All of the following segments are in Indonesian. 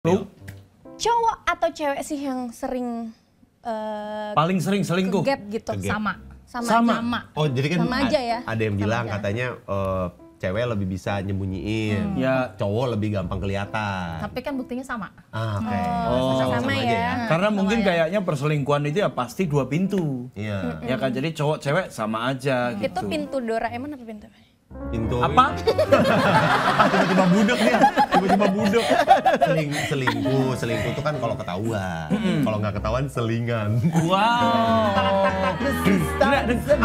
Cowok atau cewek sih yang sering paling sering selingkuh? Gap gitu. Sama. Oh jadi kan sama aja ya. Ada yang bilang katanya cewek lebih bisa nyembunyiin, ya cowok lebih gampang kelihatan. Tapi kan buktinya sama. Oke. Sama ya. Karena mungkin kayaknya perselingkuhan itu ya pasti 2 pintu. Iya. Ya kan, jadi cowok cewek sama aja gitu. Itu pintu Doraemon apa pintu? Pintu Apa? tiba-tiba budek dia, tiba-tiba budek. Selingkuh tuh kan kalau ketahuan. Kalau nggak ketahuan selingan. Wow.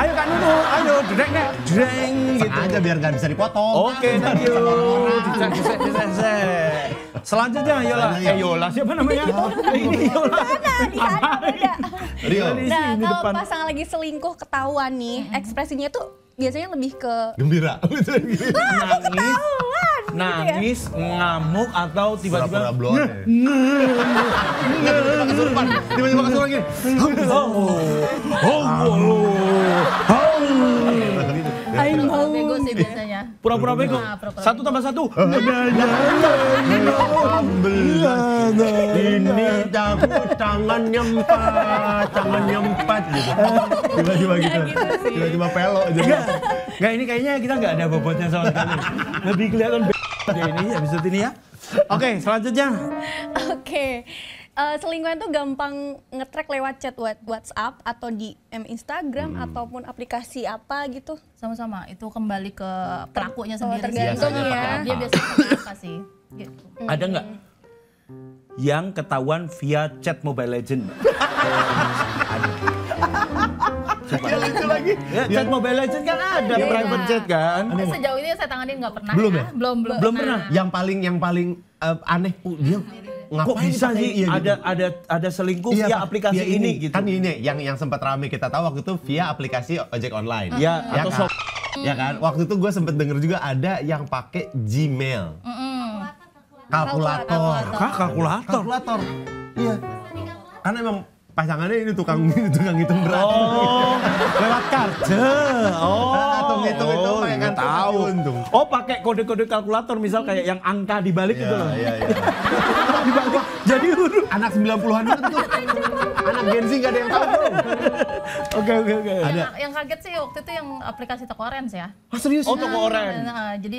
Ayo Kak Nunu, ayo dreng gitu. Aja biar nggak bisa dipotong. Oke, thank you. Selanjutnya Yola. Yola siapa namanya? Ini Yola. Di sana beda. Rio. Nah, kalau pasangan lagi selingkuh ketahuan nih, ekspresinya tuh biasanya lebih ke Gembira. Nangis, ngamuk atau tiba-tiba tiba-tiba kesurupan gini. Bego sih biasanya. Pura-pura bego. Satu tambah satu. Ini tangan nyempat gitu. Tiba-tiba gitu. Tiba-tiba pelok aja. Enggak, ini kayaknya kita nggak ada bobotnya sama sekali. Lebih kelihatan ini episode ini ya. Oke, selanjutnya. Oke. Selingkuhan tuh gampang nge-track lewat chat WhatsApp atau DM Instagram ataupun aplikasi apa gitu. Sama-sama, itu kembali ke pelakunya sendiri. Tergantung ya. Dia biasanya pakai apa sih? Gitu. Ada nggak yang ketahuan via chat Mobile Legend? Ada. Lucu lagi. Ya, chat Mobile Legend kan ada private chat kan? Sejauh ini saya tanganin nggak pernah. Belum ya? Belum pernah. Yang paling aneh dia kok bisa sih ada selingkuh via aplikasi ini gitu? Kan ini yang sempat rame kita tahu waktu itu via aplikasi ojek online. Ya, atau kan? Ya kan? Waktu itu gue sempet denger juga ada yang pakai Gmail. Kalkulator. Iya. Karena emang pasangannya ini tukang hitung berat. Oh, lewat kartu. Atau ngitung pakai kartu tahu. Untung. Oh, pakai kode-kode kalkulator misal kayak yang angka dibalik gitu loh. Iya. Dibalik. Jadi anak 90-an itu tuh. Anak Gen Z gak ada yang tahu. Oke. Yang kaget sih waktu itu yang aplikasi toko orange ya. Ah, serius? Oh, toko orange. Jadi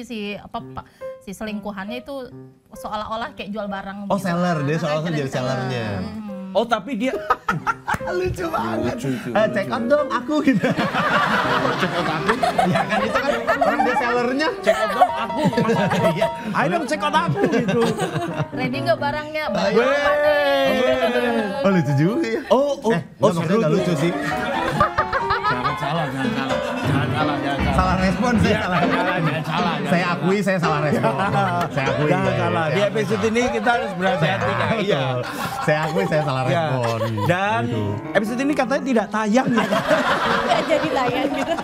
si selingkuhannya itu seolah-olah kayak jual barang. Oh, seller. Dia seolah-olah jadi sellernya. Oh, tapi dia lucu banget. Check out dong aku gitu. check out aku. Ya kan itu kan orang dia sellernya. Check out dong aku. Iya. Ayo dong check out aku gitu. Ready nggak barangnya? Oh, lucu juga ya. Maksudnya nggak lucu sih. Jangan salah. Salah respon saya. Jangan salah. Saya akui saya salah respon. Saya akui. Jangan salah. Di episode ini kita harus berhati-hati kan. Iya. Saya akui saya salah respon. Dan episode ini katanya tidak tayang ya. Nggak jadi tayang gitu.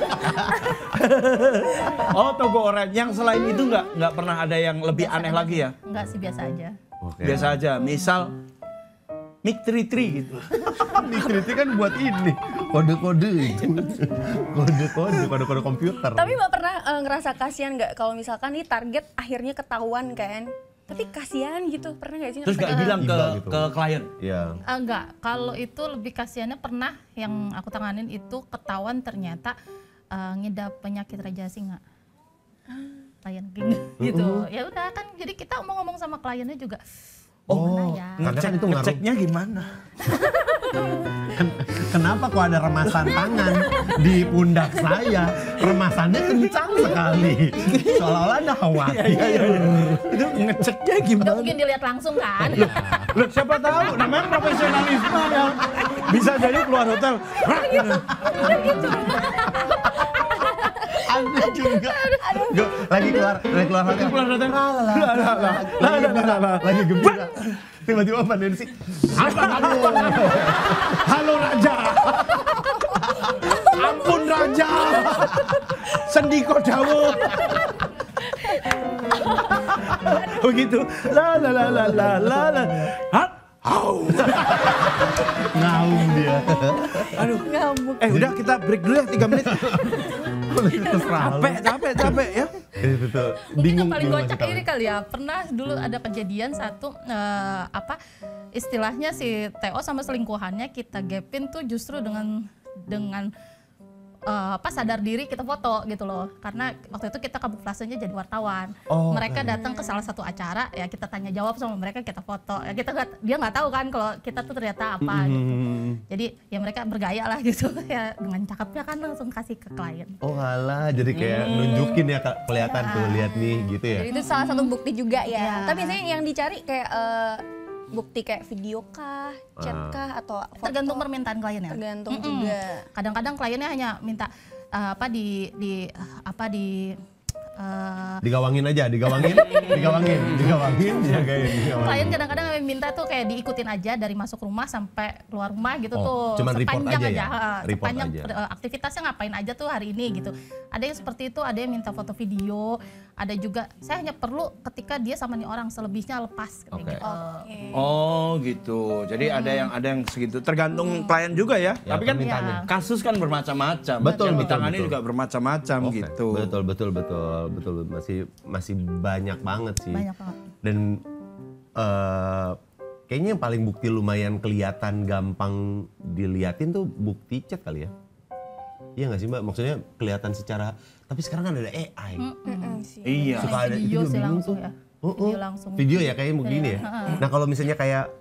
Oh, toko orange. Yang selain itu nggak pernah ada yang lebih aneh lagi ya? Enggak sih, biasa aja. Biasa aja. Misal Mic 33 gitu. Mic 33 kan buat ini kode-kode itu. Kode-kode komputer. Tapi Mbak pernah ngerasa kasihan nggak kalau misalkan nih target akhirnya ketahuan kan? Tapi kasihan gitu, pernah nggak sih? Terus nggak bilang ke klien? Iya. Enggak, kalau itu lebih kasihannya pernah yang aku tanganin itu ketahuan ternyata ngidap penyakit Raja Singa. Lion King gitu. Ya udah kan, jadi kita mau ngomong sama kliennya juga. Ngeceknya gimana? Kenapa kok ada remasan tangan di pundak saya? Remasannya kencang sekali. Seolah-olah ada khawatir. Itu ngeceknya gimana? Nggak mungkin dilihat langsung kan? Loh, siapa tahu namanya profesionalisme ya. Bisa jadi keluar hotel. Aku juga. Lagi keluar hotel. Lagi gembira. Tiba-tiba Mbak Nancy. Apa kamu? Halo Raja. Ampun Raja. Sendiko Dawo. Begitu. La. Ngaum dia. Aduh. Udah kita break dulu ya 3 menit. Capek Capek ya. Itu tuh Mungkin bingung. yang paling bingung kocak ngasih ini taunya. kali ya, pernah dulu ada kejadian satu istilahnya si TO sama selingkuhannya kita gapin tuh justru dengan sadar diri kita foto gitu loh, karena waktu itu kita kamuflasenya jadi wartawan. Mereka datang ke salah satu acara ya, kita tanya jawab sama mereka, kita foto ya, dia nggak tahu kan kalau kita tuh ternyata apa gitu. Jadi ya mereka bergaya lah gitu ya, dengan cakepnya kan langsung kasih ke klien. Oh alah, jadi kayak nunjukin ya kelihatan tuh, lihat nih gitu ya. Jadi itu salah satu bukti juga ya. Iya. Tapi biasanya yang dicari kayak bukti kayak video kah, chat kah, atau foto? Tergantung permintaan klien ya. Tergantung juga. Kadang-kadang kliennya hanya minta Digawangin aja, digawangin, jagain. klien kadang-kadang minta tuh kayak diikutin aja dari masuk rumah sampai keluar rumah gitu tuh. Cuman report Sepanjang aja ya? Report sepanjang aja. aktivitasnya ngapain aja tuh hari ini gitu. Ada yang seperti itu, ada yang minta foto video, ada juga saya hanya perlu ketika dia sama nih orang, selebihnya lepas kayak Oke. gitu. Oh gitu. Jadi ada yang segitu. Tergantung klien juga ya. Ya, Tapi kan permintaannya. kasus kan bermacam-macam. Betul, Yang betul, ditangani betul. juga bermacam-macam Oke, gitu. Betul. Masih banyak banget sih. Banyak banget. Dan kayaknya yang paling bukti lumayan kelihatan gampang diliatin tuh bukti chat kali ya. Iya nggak sih Mbak? Maksudnya kelihatan secara, tapi sekarang kan ada AI. Sih. Iya. Suka ada Video itu sih bingung langsung tuh. ya. Video langsung. Video ya kayaknya begini ya. Nah kalau misalnya kayak,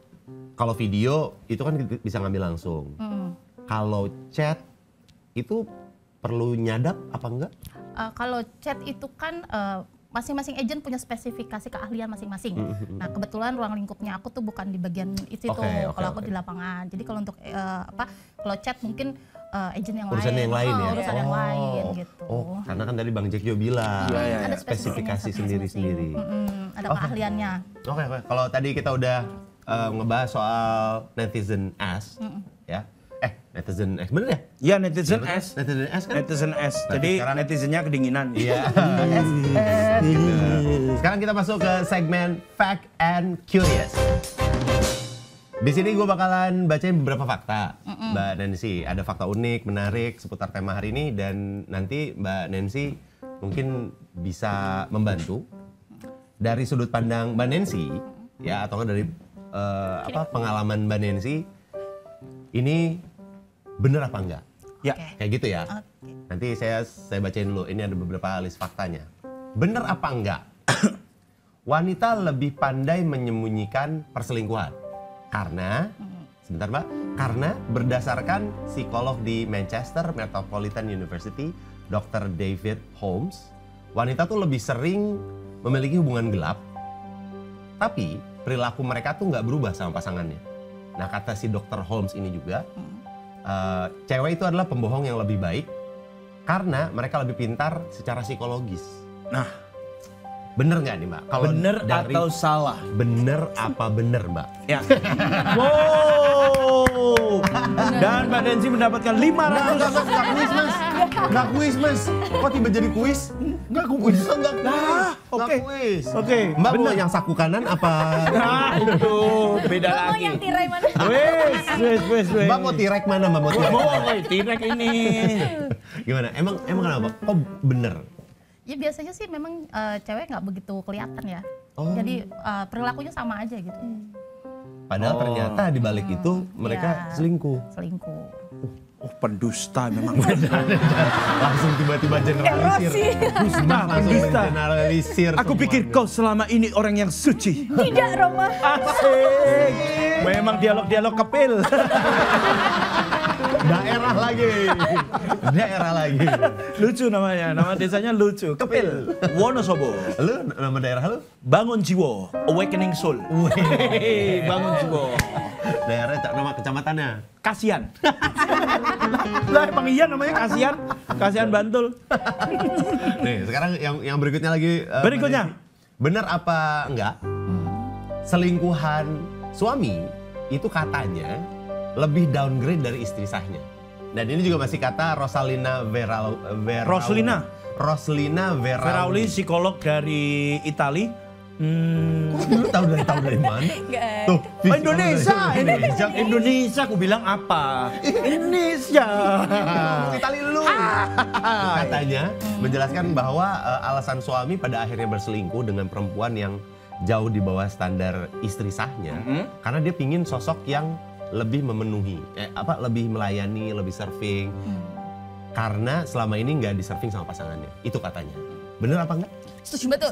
kalau video itu kan bisa ngambil langsung. Kalau chat itu perlu nyadap apa enggak? Kalau chat itu kan masing-masing agent punya spesifikasi keahlian masing-masing. Nah kebetulan ruang lingkupnya aku tuh bukan di bagian itu Oke, tuh. oke, Kalau aku oke. di lapangan. Jadi kalau untuk kalau chat mungkin agent yang Urusan lain. yang lain ya? Urusan yang lain gitu. Oh, karena kan tadi Bang Jack juga bilang Ada spesifikasi sendiri-sendiri. Ada keahliannya. Oke. Kalau tadi kita udah ngebahas soal netizen S, ya. Netizen S, bener ya? Iya, netizen S. Netizen S kan? Netizen S. Berarti Jadi sekarang- netizennya kedinginan. Iya. S gitu. Sekarang kita masuk ke segmen Fact and Curious. Di sini gue bakalan bacain beberapa fakta, Mbak Nancy. Ada fakta unik, menarik seputar tema hari ini, dan nanti Mbak Nancy mungkin bisa membantu dari sudut pandang Mbak Nancy, ya, atau dari pengalaman Mbak Nancy. Ini bener apa enggak? Ya. Kayak gitu ya. Oke. Nanti saya bacain dulu. Ini ada beberapa list faktanya. Bener apa enggak? Wanita lebih pandai menyembunyikan perselingkuhan. Karena, sebentar Mbak, karena berdasarkan psikolog di Manchester Metropolitan University, Dr. David Holmes, wanita tuh lebih sering memiliki hubungan gelap, tapi perilaku mereka tuh nggak berubah sama pasangannya. Nah, kata si Dr. Holmes ini juga, cewek itu adalah pembohong yang lebih baik karena mereka lebih pintar secara psikologis. Nah, Bener nggak nih Mbak? Kalau bener dari atau salah? bener apa bener Mbak? Ya. Wow. Dan Mbak Nancy mendapatkan 500. Nggak kuis mas, nggak kuis mas. Kok tiba jadi kuis? Nggak kuis, nggak kuis. Nah, oke. kuis. Oke, Mbak mau bener. yang saku kanan apa? Nah, itu beda Lo mau lagi. yang tirai mana? Wes. Mbak mau tirek mana Mbak mau tirek? Mau, tirek ini. Gimana? Emang kenapa? Kok bener? Ya biasanya sih memang cewek nggak begitu kelihatan ya. Oh. Jadi perilakunya sama aja gitu. Padahal ternyata di balik itu mereka Iya. selingkuh. Selingkuh. Oh, pendusta memang. Langsung tiba-tiba generalisir. Pendusta, Langsung pendusta. generalisir. Aku pikir kau selama ini orang yang suci. Tidak, Roma. Asik. Memang dialog-dialog kepil. Daerah lagi. Lucu namanya, nama desanya lucu. Kepil. Wonosobo. Lu nama daerah lu? Bangun Jiwo, Awakening Soul. Hehehe, Bangun Jiwo. Daerah nama kecamatannya. Kasian. Lah emang iya namanya Kasian. Kasian Bantul. Nih, sekarang yang berikutnya lagi. Berikutnya. Bener apa enggak? Selingkuhan suami itu katanya lebih downgrade dari istri sahnya. Dan ini juga masih kata Rosalina Roslina Roslina Verauli, psikolog dari Itali, Lu tahu dari mana? Enggak. Tuh, Oh, Indonesia, aku bilang apa? Indonesia. Itali lu. Katanya menjelaskan bahwa alasan suami pada akhirnya berselingkuh dengan perempuan yang jauh di bawah standar istri sahnya, karena dia pingin sosok yang lebih memenuhi, lebih melayani, lebih serving. Karena selama ini nggak diserving sama pasangannya, itu katanya. Bener apa enggak? Setuju betul.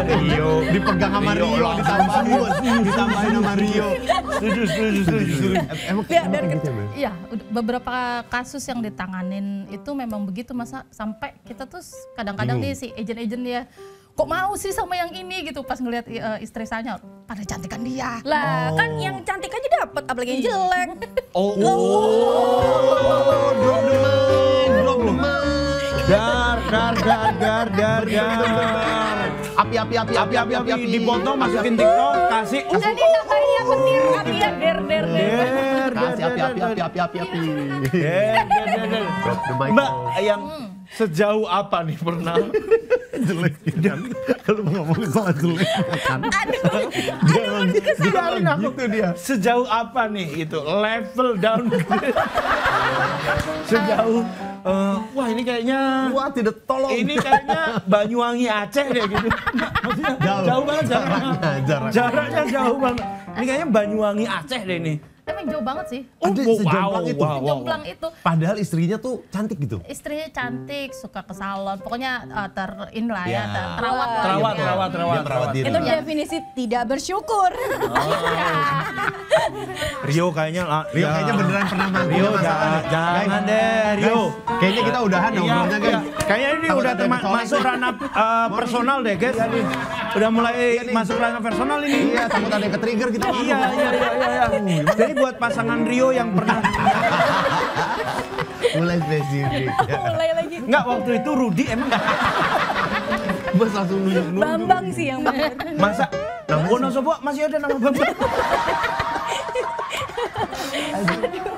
Rio dipegang sama Rio, ditambahin sama Rio. Setuju. Emang gitu ya? Iya, beberapa kasus yang ditanganin itu memang begitu, masa sampai kita tuh kadang-kadang nih si agent-agent dia kok mau sih sama yang ini gitu, pas ngelihat istri saya pada cantikan dia. Lah, kan yang cantik aja dapat, apalagi yang jelek. Drop the mic. Dar. Api. Dipotong, masukin TikTok, kasih. Jadi namanya petir api ya, der. Kasih api. Drop the mic. Mbak, yang sejauh apa nih pernah? Jelek kan? Kalau ngomong soal jelek kan? Biarin aku Gitu dia. Sejauh apa nih itu level downgrade? Sejauh wah ini kayaknya Wah, tidak tolong. ini kayaknya Banyuwangi Aceh deh gitu. Maksudnya jauh banget jaraknya jauh banget. Ini kayaknya Banyuwangi Aceh deh ini. Emang jauh banget sih. Ada sejomplang itu. Jomplang itu. Padahal istrinya tuh cantik gitu. Istrinya cantik, suka ke salon, pokoknya terin lah Ya. ya, terawat. Dia merawat diri. Itu definisi tidak bersyukur. Rio kayaknya Rio kayaknya beneran pernah manggung. Rio jangan deh Rio. Kayaknya kita udahan ngobrolnya, guys. Kayaknya ini Takut udah ada yang colek. masuk ranah personal deh guys. Udah mulai masuk ranah personal ini. Iya, takut ada yang ke-trigger gitu. Iya. Jadi buat pasangan Rio yang pernah Mulai spesifik. Mulai lagi. enggak waktu itu Rudi emang enggak Bos langsung nunjuk-nunjuk. Bambang sih yang benar. masa Wonosobo masih ada nama Bambang.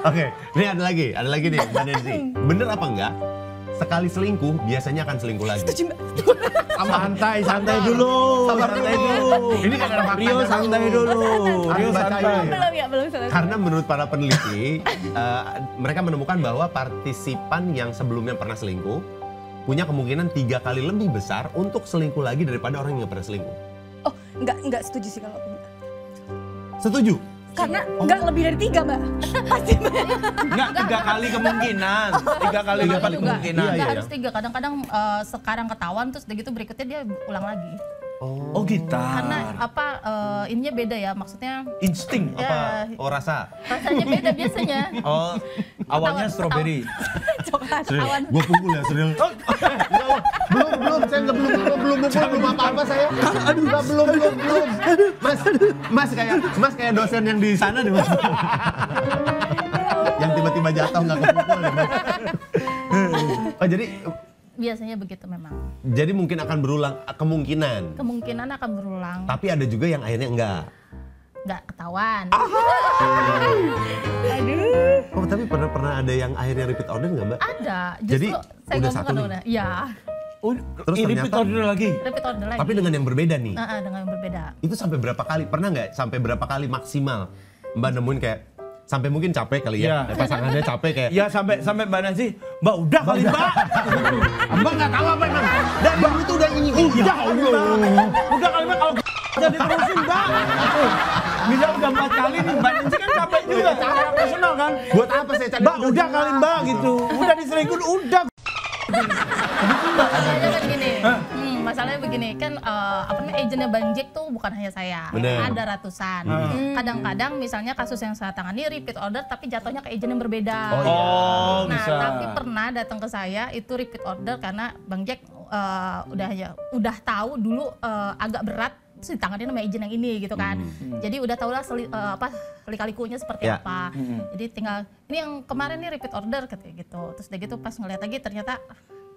Oke, ini ada lagi nih, Mbak Nancy. Bener apa enggak? Sekali selingkuh, biasanya akan selingkuh lagi. Santai dulu. Ini kan ada faktanya. Rio santai dulu. Rio bacain. santai. Belum selesai. Karena menurut para peneliti, mereka menemukan bahwa partisipan yang sebelumnya pernah selingkuh punya kemungkinan 3 kali lebih besar untuk selingkuh lagi daripada orang yang nggak pernah selingkuh. Oh, enggak setuju sih kalau aku. Setuju? Karena enggak lebih dari 3, Mbak. Pasti, Mbak. Enggak 3 kali kemungkinan. 3 kali kemungkinan. Iya, Nggak harus 3, kadang-kadang sekarang ketahuan terus udah gitu berikutnya dia ulang lagi. Oh gitar. Karena ininya beda ya, maksudnya Insting ya, Oh, rasa. rasanya beda biasanya. Oh, awalnya strawberry. Coklat Serius, awan. gue pukul ya, serius. Belum, saya nggak belum apa-apa saya. Aduh, belum. Mas kayak dosen yang di sana deh, Mas. Yang tiba-tiba jatuh nggak kepukul deh, Mas. Oh, Biasanya begitu memang. jadi mungkin akan berulang, kemungkinan. Kemungkinan akan berulang, Tapi ada juga yang akhirnya enggak. nggak ketahuan. Aduh. Oh, tapi pernah ada yang akhirnya repeat order nggak, Mbak? Ada. Jadi, Justru saya udah ngomong satu kan nih? udah. Iya, Terus ini ternyata- repeat order lagi. repeat order lagi. Tapi dengan yang berbeda nih. Dengan yang berbeda. Itu sampai berapa kali? Pernah nggak sampai berapa kali maksimal Mbak nemuin kayak sampai mungkin capek kali ya? Iya. Pasangannya capek kayak. Ya sampai Mbak Nancy, Mbak udah kali Mbak. Mbak nggak tahu apa emang. Dan Mbak itu udah ini. Udah kali Mbak kalau jadi terusin Mbak. Bisa udah 4 kali nih Mbak Nancy kan capek juga secara personal kan. Buat apa saya cari? Mbak udah kali Mbak gitu. Udah diselingkuh udah. Masalahnya kan gini, masalahnya begini kan agennya Bang Jack tuh bukan hanya saya, Bener. ada ratusan. Kadang-kadang misalnya kasus yang saya tangani repeat order tapi jatuhnya ke agent yang berbeda. Oh, Nah, bisa. tapi pernah datang ke saya itu repeat order karena Bang Jack udah tahu dulu agak berat terus ditangani sama agent yang ini gitu kan. Jadi udah tahu lah lika-likunya seperti Ya. apa. Jadi tinggal ini yang kemarin nih repeat order katanya gitu. Terus udah gitu pas ngeliat lagi ternyata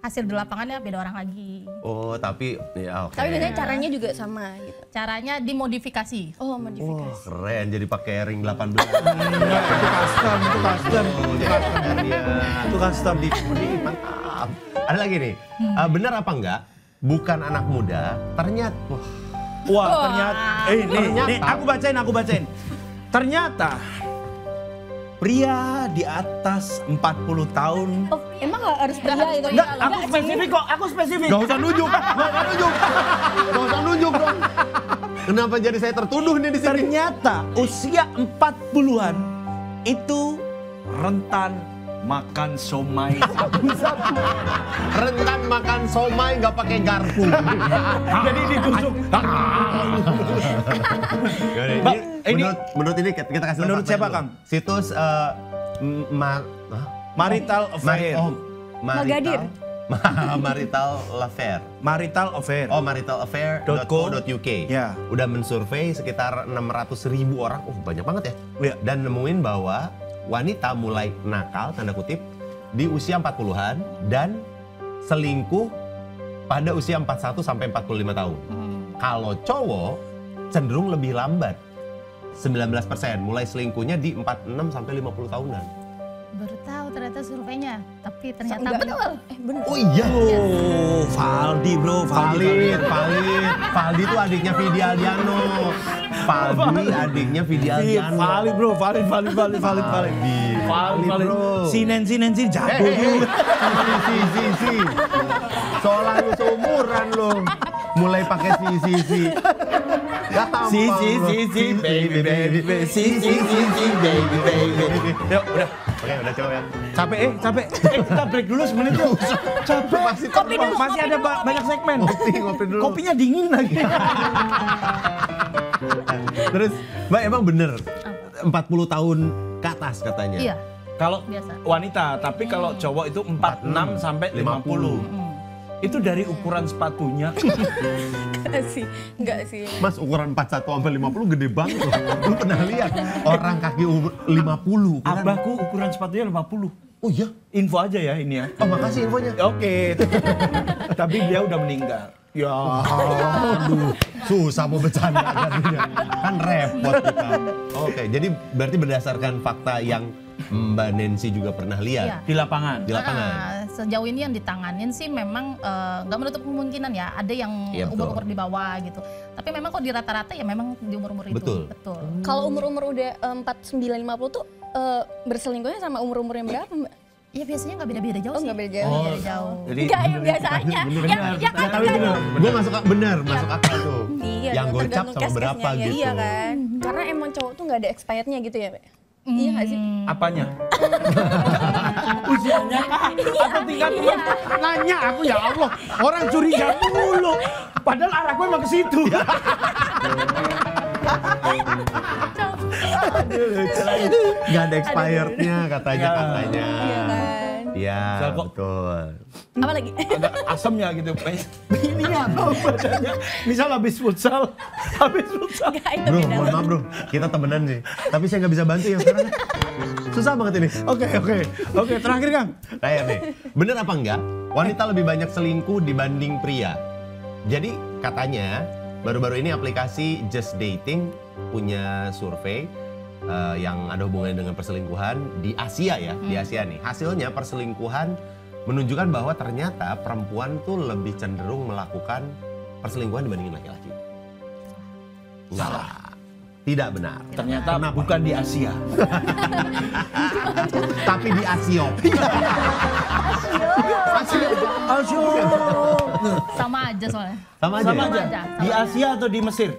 hasil di lapangannya beda orang lagi. Oh, tapi ya oke. Tapi biasanya caranya juga sama gitu. Caranya dimodifikasi. Oh, Wah, modifikasi. keren jadi pakai ring 18. Itu custom. Itu custom di mantap. Ada lagi nih. Benar apa enggak? bukan anak muda, ternyata Wah, ternyata nih aku bacain. Ternyata pria di atas 40 tahun. Oh, emang nggak harus pria itu? Enggak, aku spesifik. Gak usah nunjuk dong. Kenapa jadi saya tertuduh nih di sini? Ternyata usia 40-an itu rentan makan somai sabu-sabu. Rentan makan somai nggak pakai garpu. Jadi ditusuk. Bang, ini menurut ini kita kasih menurut fakta siapa, dulu. Kang? Situs marital affair. Magadir. Marital affair. Marital affair. Oh, maritalaffair.co.uk. Ya. Udah mensurvei sekitar 600.000 orang. Banyak banget ya. Ya. Dan nemuin bahwa wanita mulai nakal, tanda kutip, di usia 40-an dan selingkuh pada usia 41 sampai 45 tahun. Kalau cowok cenderung lebih lambat. 19%, mulai selingkuhnya di 46 sampai 50 tahunan. Baru tahu ternyata surveinya, tapi ternyata Enggak, betul. bener. Oh iya. Oh, Valdi bro, Valid. Valdi itu adiknya Vidi Aldiano. Valdi adiknya Vidi Aldiano. Valid bro, valid. bro. Si Nancy jago juga. Si. Soalnya lu seumuran lu. Mulai pakai si. Gampang Si, lu. baby. Yuk, udah. Oke, udah coba ya. Capek. Kita break dulu semenit yuk. Capek. Masih ada banyak segmen. Ngopi dulu. Kopinya dingin lagi. Terus, Mbak emang bener 40 tahun ke atas katanya. Iya, Kalau biasa. wanita, tapi kalau cowok itu 46 sampai 50. Itu dari ukuran sepatunya. Enggak sih. Mas, ukuran 41 sampai 50 gede banget loh. Lu pernah lihat orang kaki 50 ukuran. Abahku ukuran sepatunya 50. Oh iya? Info aja ya ini ya. Oh, makasih infonya. Oke. Tapi dia udah meninggal. Ya. Aduh, susah mau bercanda jadinya. Kan repot kita. Oke, jadi berarti berdasarkan fakta yang Mbak Nancy juga pernah lihat Iya. Di lapangan. di lapangan. Sejauh ini yang ditanganin sih memang nggak menutup kemungkinan ya, ada yang Iya, betul. umur-umur di bawah gitu. Tapi memang kok di rata-rata ya memang di umur-umur itu. Betul. Kalau umur-umur udah 49 50 tuh berselingkuhnya sama umur-umur yang berapa, Mbak? Ya biasanya nggak beda-beda jauh Oh, sih. nggak beda jauh. Nggak beda jauh. Jadi Enggak yang biasanya. Yang tapi benar. Gue masuk akal tuh. Iya, yang gocap tergantung sama berapa case-case-nya, gitu. Iya kan. Karena emang cowok tuh nggak ada expirednya gitu ya, Mbak? Iya nggak sih? Apanya? Usianya atau tingkat teman? Nanya aku ya Allah. Orang curiga mulu. Padahal arah gue emang ke situ. Gak ada expirednya katanya. Iya kan. Iya, Misal kok- betul. Apa lagi? Agak asamnya gitu. Ini apa badannya? Misal habis futsal. Enggak, itu Bro, beda. mohon maaf bro, kita temenan sih. Tapi saya nggak bisa bantu yang sekarang. Susah banget ini. Oke, terakhir Kang. Kayak nih, bener apa enggak? Wanita lebih banyak selingkuh dibanding pria. Jadi katanya baru-baru ini aplikasi Just Dating punya survei yang ada hubungannya dengan perselingkuhan di Asia ya, di Asia nih. Hasilnya perselingkuhan menunjukkan bahwa ternyata perempuan tuh lebih cenderung melakukan perselingkuhan dibandingin laki-laki. Salah. Tidak benar. Ternyata bukan di Asia. Tapi di Asio. Sama aja soalnya. Sama aja. Sama ya? aja. Di Asia atau di Mesir?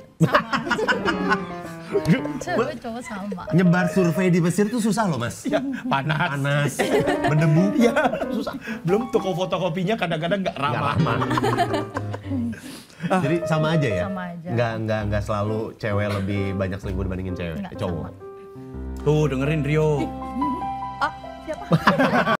Cewek cowok sama. Nyebar survei di Mesir tuh susah loh mas. Ya, panas. Berdebu. Ya, susah. Belum toko fotokopinya kadang-kadang nggak Nggak ramah. lama. Jadi sama aja ya? Sama aja. Nggak selalu cewek lebih banyak selingkuh dibandingin Nggak, cowok. sama. Tuh dengerin Rio. Ah, siapa?